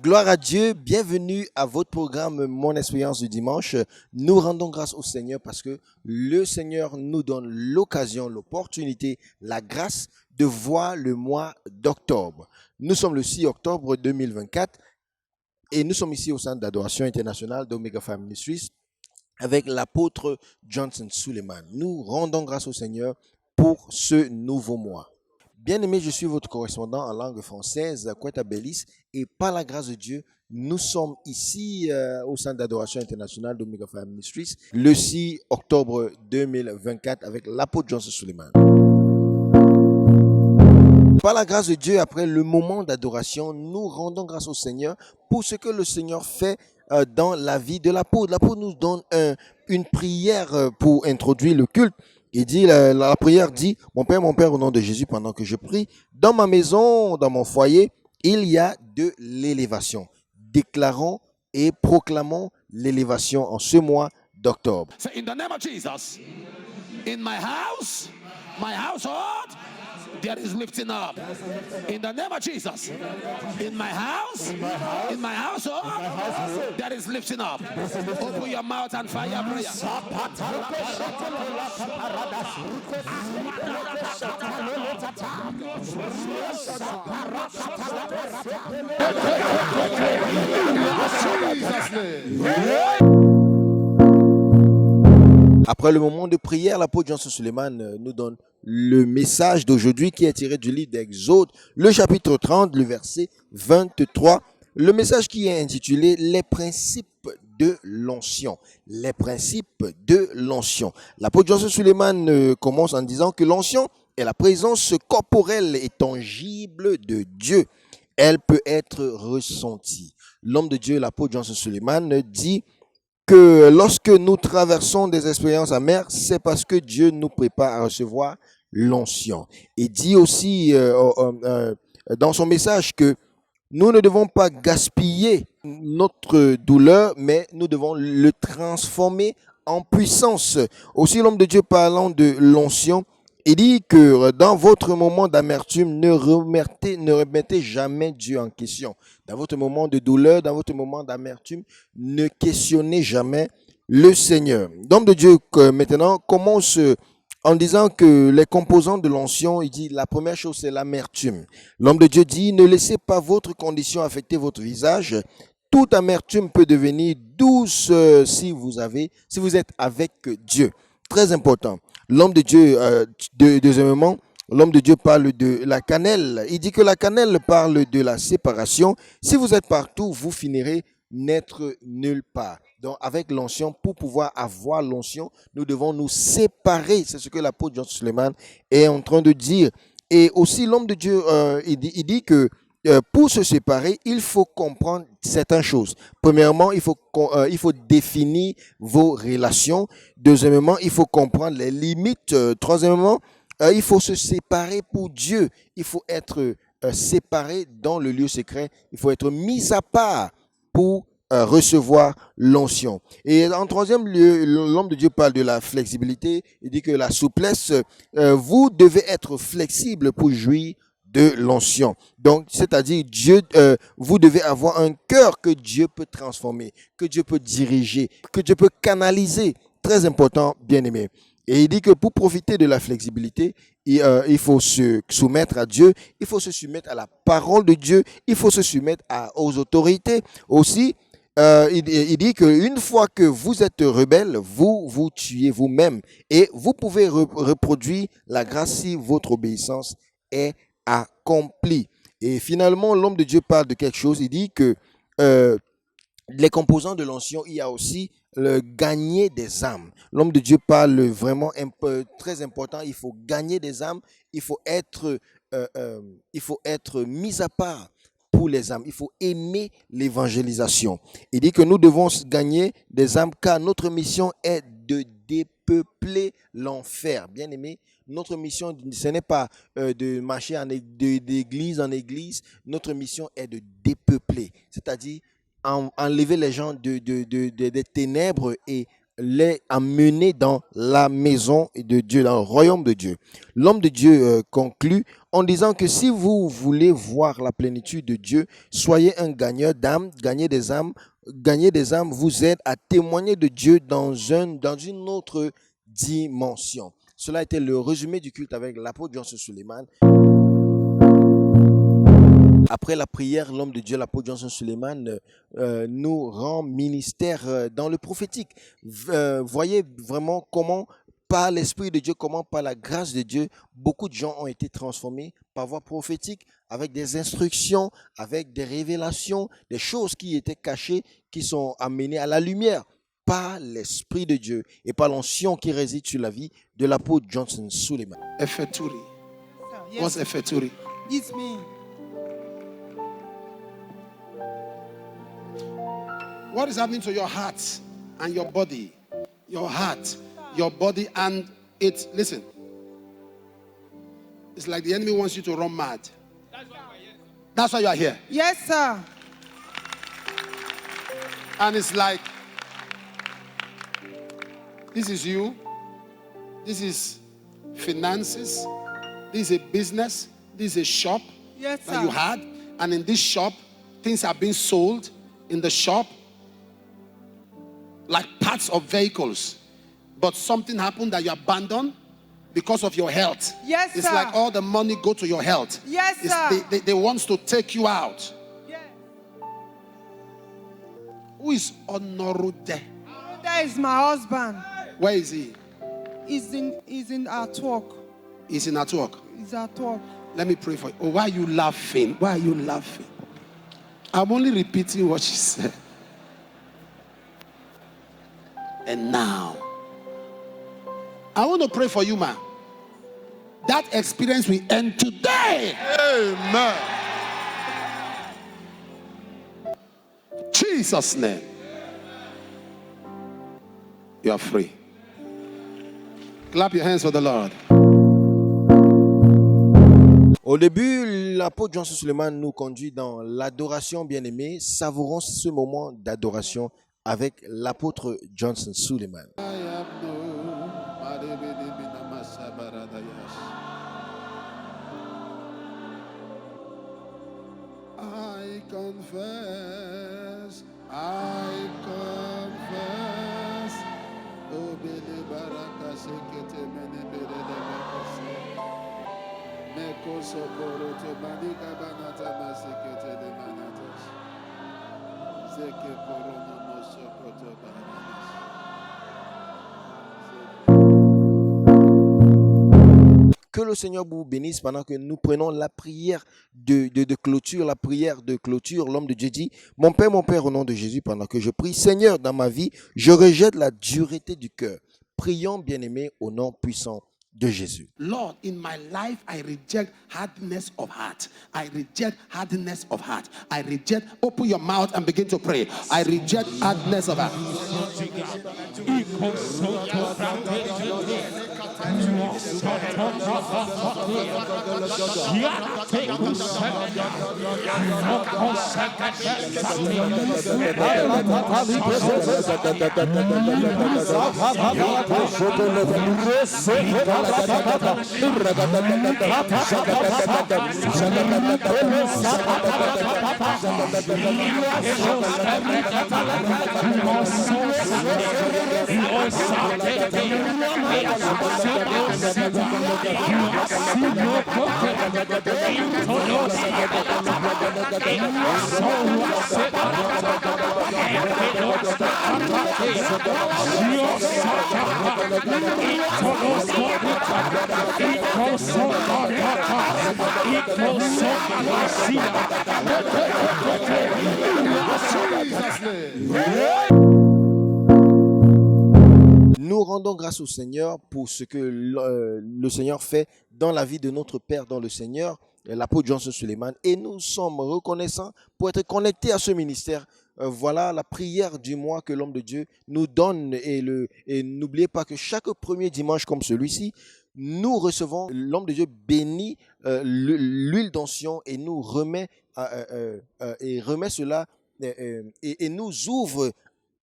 Gloire à Dieu, bienvenue à votre programme Mon expérience du dimanche. Nous rendons grâce au Seigneur parce que le Seigneur nous donne l'occasion, l'opportunité, la grâce de voir le mois d'octobre. Nous sommes le 6 octobre 2024 et nous sommes ici au centre d'adoration internationale d'Omega Family Ministries avec l'apôtre Johnson Suleiman. Nous rendons grâce au Seigneur pour ce nouveau mois. Bien-aimé, je suis votre correspondant en langue française, Kweta Bellis, et par la grâce de Dieu, nous sommes ici au Centre d'adoration international d'Omega Fire Ministries le 6 octobre 2024 avec l'apôtre Johnson Suleiman. Par la grâce de Dieu, après le moment d'adoration, nous rendons grâce au Seigneur pour ce que le Seigneur fait dans la vie de l'apôtre. L'apôtre nous donne une prière pour introduire le culte. Il dit, la prière dit, mon Père, au nom de Jésus, pendant que je prie, dans ma maison, dans mon foyer, il y a de l'élévation. Déclarons et proclamons l'élévation en ce mois d'octobre. Say, in the name of Jesus, in my house, my household, there is lifting up. In the name of Jesus, in my house, in my household, there is lifting up. Open your mouth and fire prayer. Après le moment de prière, l'apôtre Johnson Suleiman nous donne le message d'aujourd'hui qui est tiré du livre d'Exode, le chapitre 30, le verset 23. Le message qui est intitulé « Les principes de l'onction ». Les principes de l'onction. L'apôtre Johnson Suleiman commence en disant que l'onction est la présence corporelle et tangible de Dieu. Elle peut être ressentie. L'homme de Dieu, l'apôtre Johnson Suleiman, dit que lorsque nous traversons des expériences amères, c'est parce que Dieu nous prépare à recevoir l'onction. Il dit aussi dans son message que nous ne devons pas gaspiller notre douleur, mais nous devons le transformer en puissance. Aussi, l'homme de Dieu parlant de l'onction, il dit que dans votre moment d'amertume, ne remettez jamais Dieu en question. Dans votre moment de douleur, dans votre moment d'amertume, ne questionnez jamais le Seigneur. L'homme de Dieu maintenant commence en disant que les composants de l'onction, il dit la première chose c'est l'amertume. L'homme de Dieu dit ne laissez pas votre condition affecter votre visage. Toute amertume peut devenir douce si vous êtes avec Dieu. Très important. L'homme de Dieu, deuxièmement, l'homme de Dieu parle de la cannelle. Il dit que la cannelle parle de la séparation. Si vous êtes partout, vous finirez n'être nulle part. Donc, avec l'onction, pour pouvoir avoir l'onction, nous devons nous séparer. C'est ce que l'apôtre John Suleiman est en train de dire. Et aussi, l'homme de Dieu, il dit que pour se séparer, il faut comprendre certaines choses. Premièrement, il faut définir vos relations. Deuxièmement, il faut comprendre les limites. Troisièmement, il faut se séparer pour Dieu. Il faut être séparé dans le lieu secret. Il faut être mis à part pour recevoir l'onction. Et en troisième lieu, l'homme de Dieu parle de la flexibilité. Il dit que la souplesse, vous devez être flexible pour jouir de l'onction. Donc, c'est-à-dire, vous devez avoir un cœur que Dieu peut transformer, que Dieu peut diriger, que Dieu peut canaliser. Très important, bien-aimé. Et il dit que pour profiter de la flexibilité, il faut se soumettre à Dieu, il faut se soumettre à la parole de Dieu, il faut se soumettre aux autorités. Aussi, il dit qu'une fois que vous êtes rebelle, vous vous tuez vous-même et vous pouvez reproduire la grâce si votre obéissance est accompli. Et finalement, l'homme de Dieu parle de quelque chose. Il dit que les composants de l'onction, il y a aussi le gagner des âmes. L'homme de Dieu parle vraiment très important. Il faut gagner des âmes. Il faut être mis à part pour les âmes. Il faut aimer l'évangélisation. Il dit que nous devons gagner des âmes car notre mission est de dépeupler l'enfer. Bien aimé, notre mission, ce n'est pas de marcher d'église en église. Notre mission est de dépeupler, c'est-à-dire enlever les gens des ténèbres et les amener dans la maison de Dieu, dans le royaume de Dieu. L'homme de Dieu conclut en disant que si vous voulez voir la plénitude de Dieu, soyez un gagneur d'âmes, gagner des âmes. Gagner des âmes vous aide à témoigner de Dieu dans une autre dimension. Cela a été le résumé du culte avec l'apôtre Johnson Suleiman. Après la prière, l'homme de Dieu, l'apôtre Johnson Suleiman, nous rend ministère dans le prophétique. Voyez vraiment comment, par l'Esprit de Dieu, comment par la grâce de Dieu, beaucoup de gens ont été transformés par voie prophétique, avec des instructions, avec des révélations, des choses qui étaient cachées, qui sont amenées à la lumière par l'Esprit de Dieu et par l'onction qui réside sur la vie de l'apôtre Johnson Suleiman. Efeturi. Yes, What's Efeturi? it's me. What is happening to your heart and your body? Your heart, your body, and it. Listen. It's like the enemy wants you to run mad. That's why you are here. Yes, sir. And it's like, this is you. This is finances. This is a business. This is a shop Yes, that sir. you had. And in this shop, things are being sold in the shop, like parts of vehicles. But something happened that you abandoned because of your health. Yes, it's sir. like all the money go to your health. Yes, sir. They want to take you out. Yes. Who is Onorude? That is my husband. Where is he? He's in at work. He's in at work. He's at work. Let me pray for you. Oh, why are you laughing? Why are you laughing? I'm only repeating what she said. And now, I want to pray for you, man. That experience will end today. Amen. Jesus' name. You are free. Clap your hands for the Lord. Au début, l'apôtre Johnson Suleiman nous conduit dans l'adoration bien-aimée. Savourons ce moment d'adoration avec l'apôtre Johnson Suleiman. I confess, I confess. Oh, Bele Baraka Sekete Mene Bere de Bakase. Meko Soporo to Manika Banata Masekete de Manatas. Zeke Porono no Sokoto Bananas. Que le Seigneur vous bénisse pendant que nous prenons la prière de clôture, la prière de clôture. L'homme de Dieu dit, mon Père, au nom de Jésus, pendant que je prie, Seigneur, dans ma vie, je rejette la dureté du cœur. Prions, bien-aimés, au nom puissant de Jésus. Lord, in my life, I reject hardness of heart. I reject hardness of heart. I reject. Open your mouth and begin to pray. I reject hardness of heart. Nous rendons grâce au Seigneur pour ce que le Seigneur fait dans la vie de notre Père dans le Seigneur, l'apôtre Johnson Suleiman, et nous sommes reconnaissants pour être connectés à ce ministère. Voilà la prière du mois que l'homme de Dieu nous donne, et n'oubliez pas que chaque premier dimanche comme celui-ci, nous recevons, l'homme de Dieu bénit l'huile d'onction et nous remet cela et nous ouvre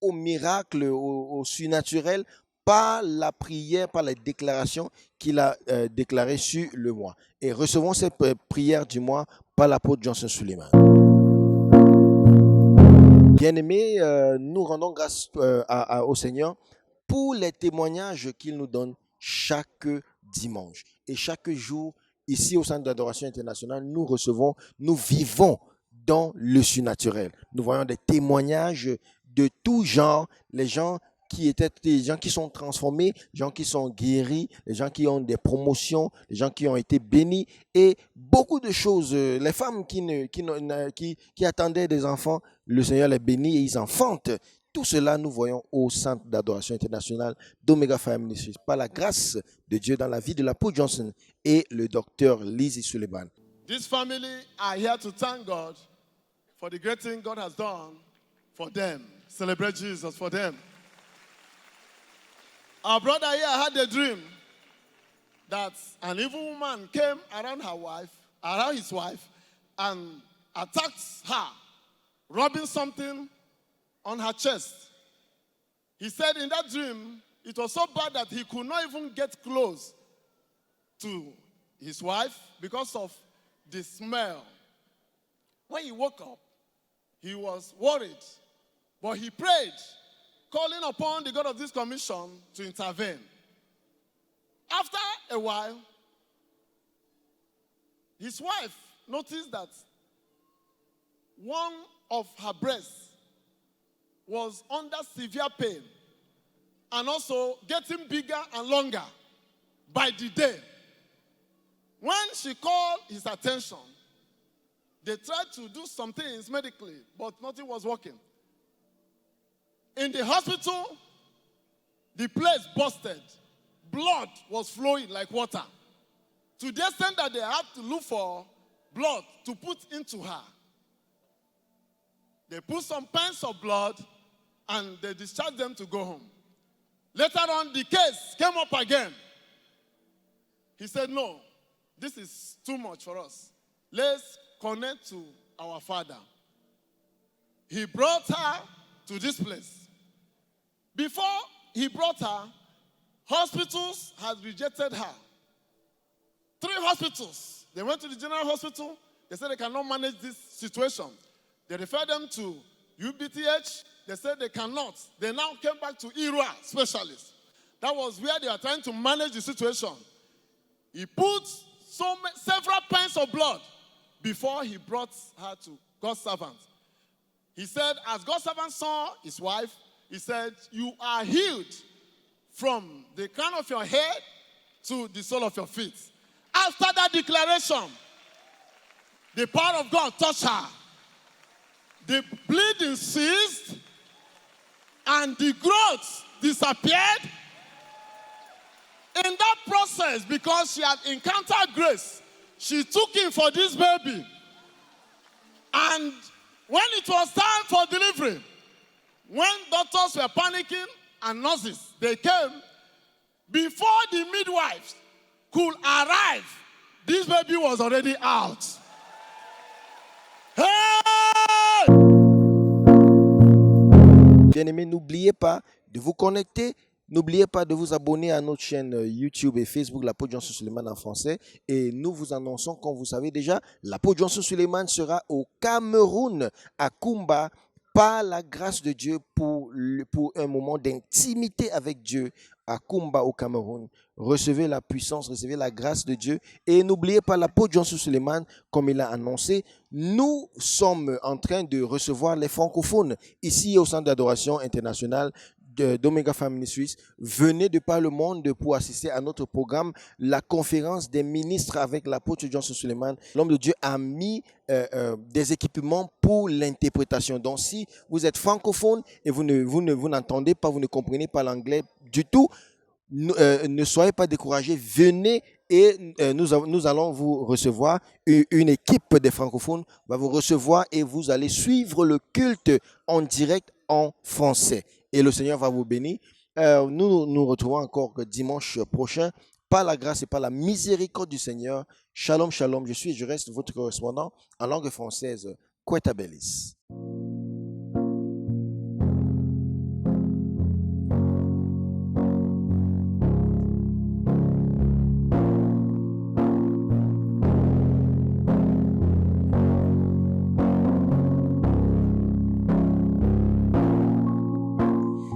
au miracle, au surnaturel, par la prière, par les déclarations qu'il a déclarées sur le mois. Et recevons cette prière du mois par l'apôtre Johnson Suleiman. Bien-aimés, nous rendons grâce au Seigneur pour les témoignages qu'il nous donne chaque dimanche. Et chaque jour, ici au Centre d'adoration internationale, nous vivons dans le surnaturel. Nous voyons des témoignages de tout genre, les gens qui sont transformés, les gens qui sont guéris, les gens qui ont des promotions, les gens qui ont été bénis et beaucoup de choses. Les femmes qui attendaient des enfants, le Seigneur les bénit et ils enfantent. Tout cela, nous voyons au Centre d'adoration internationale d'Omega Fire Ministries par la grâce de Dieu dans la vie de l'apôtre Johnson et le docteur Lizzie Suleiman. This family are here to thank God for the great thing God has done for them. Celebrate Jesus for them. Our brother here had a dream that an evil woman came around his wife, and attacked her, rubbing something on her chest. He said in that dream, it was so bad that he could not even get close to his wife because of the smell. When he woke up, he was worried, but he prayed, calling upon the God of this commission to intervene. After a while, his wife noticed that one of her breasts was under severe pain and also getting bigger and longer by the day. When she called his attention, they tried to do some things medically, but nothing was working. In the hospital, the place busted. Blood was flowing like water, to the extent that they had to look for blood to put into her. They put some pints of blood and they discharged them to go home. Later on, the case came up again. He said, no, this is too much for us. Let's connect to our father. He brought her to this place. Before he brought her, hospitals had rejected her. 3 hospitals. They went to the general hospital. They said they cannot manage this situation. They referred them to UBTH. They said they cannot. They now came back to IRUA specialists. That was where they were trying to manage the situation. He put several pints of blood before he brought her to God's servant. He said, as God's servant saw his wife, he said, you are healed from the crown of your head to the sole of your feet. After that declaration, the power of God touched her. The bleeding ceased and the growth disappeared. In that process, because she had encountered grace, she took him for this baby. And when it was time for delivery, when doctors were panicking and nurses, they came, before the midwives could arrive, this baby was already out. Hey! Bien-aimés, n'oubliez pas de vous connecter. N'oubliez pas de vous abonner à notre chaîne YouTube et Facebook, l'apôtre Johnson Suleiman en français. Et nous vous annonçons, comme vous savez déjà, l'apôtre Johnson Suleiman sera au Cameroun, à Kumba, par la grâce de Dieu pour un moment d'intimité avec Dieu à Kumba au Cameroun. Recevez la puissance, recevez la grâce de Dieu. Et n'oubliez pas l'apôtre Johnson Suleiman, comme il a annoncé, nous sommes en train de recevoir les francophones ici au Centre d'adoration internationale d'Omega Fire Ministries. Venez de par le monde pour assister à notre programme, la conférence des ministres avec l'apôtre Johnson Suleiman. L'homme de Dieu a mis des équipements pour l'interprétation. Donc si vous êtes francophone et vous n'entendez pas, vous ne comprenez pas l'anglais du tout, ne soyez pas découragés, venez et nous allons vous recevoir. Une équipe des francophones va vous recevoir et vous allez suivre le culte en direct en français. Et le Seigneur va vous bénir. Nous nous retrouvons encore dimanche prochain par la grâce et par la miséricorde du Seigneur. Shalom, shalom. Je reste votre correspondant en langue française, Kweta Bellis.